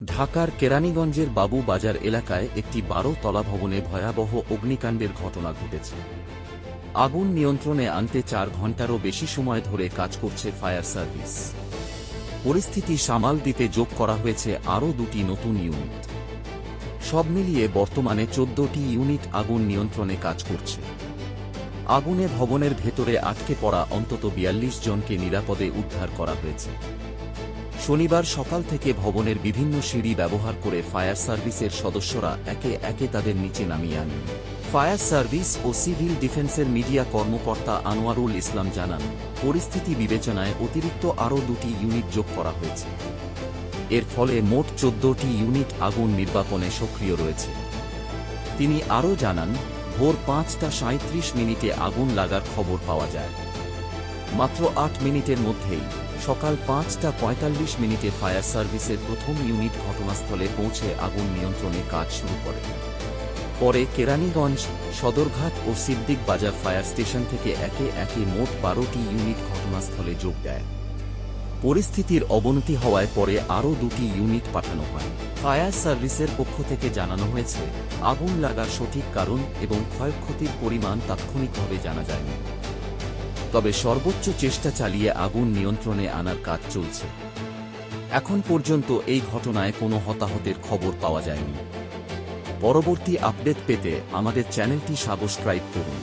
ঢাকার কেরানীগঞ্জের বাবু বাজার এলাকায় একটি ১২ তলা ভবনে ভয়াবহ অগ্নিকাণ্ডের ঘটনা ঘটেছে। আগুন নিয়ন্ত্রণে আনতে ৪ ঘণ্টারও বেশি সময় ধরে কাজ করছে ফায়ার সার্ভিস। পরিস্থিতি সামাল দিতে যোগ করা হয়েছে আরও ২টি নতুন ইউনিট। সব মিলিয়ে বর্তমানে ১৪টি ইউনিট আগুন নিয়ন্ত্রণে কাজ করছে। আগুনে ভবনের ভেতরে আটকে পড়া অন্তত ৪২ জনকে নিরাপদে উদ্ধার করা হয়েছে। শনিবার সকাল থেকে ভবনের বিভিন্ন সিঁড়ি ব্যবহার করে ফায়ার সার্ভিসের সদস্যরা একে একে তাদের নিচে নামিয়ে আনেন। ফায়ার সার্ভিস ও সিভিল ডিফেন্সের মিডিয়া কর্মকর্তা আনোয়ারুল ইসলাম জানান, পরিস্থিতি বিবেচনায় অতিরিক্ত আরও ২টি ইউনিট যোগ করা হয়েছে। এর ফলে মোট ১৪টি ইউনিট আগুন নির্বাপনে সক্রিয় রয়েছে। তিনি আরও জানান, ভোর ৫টা ৩৭ আগুন লাগার খবর পাওয়া যায়। মাত্র ৮ মিনিটের মধ্যেই সকাল ৫টা ৪৫ ফায়ার সার্ভিসের প্রথম ইউনিট ঘটনাস্থলে পৌঁছে আগুন নিয়ন্ত্রণে কাজ শুরু করে। পরে কেরানীগঞ্জ, সদরঘাট ও সিদ্দিক বাজার ফায়ার স্টেশন থেকে একে একে মোট ১২টি ইউনিট ঘটনাস্থলে যোগ দেয়। পরিস্থিতির অবনতি হওয়ায় পরে আরও ২টি ইউনিট পাঠানো হয়। ফায়ার সার্ভিসের পক্ষ থেকে জানানো হয়েছে, আগুন লাগার সঠিক কারণ এবং ক্ষয়ক্ষতির পরিমাণ তাৎক্ষণিকভাবে জানা যায়নি। তবে সর্বোচ্চ চেষ্টা চালিয়ে আগুন নিয়ন্ত্রণে আনার কাজ চলছে। এখন পর্যন্ত এই ঘটনায় কোনো হতাহতের খবর পাওয়া যায়নি। পরবর্তী আপডেট পেতে আমাদের চ্যানেলটি সাবস্ক্রাইব করুন।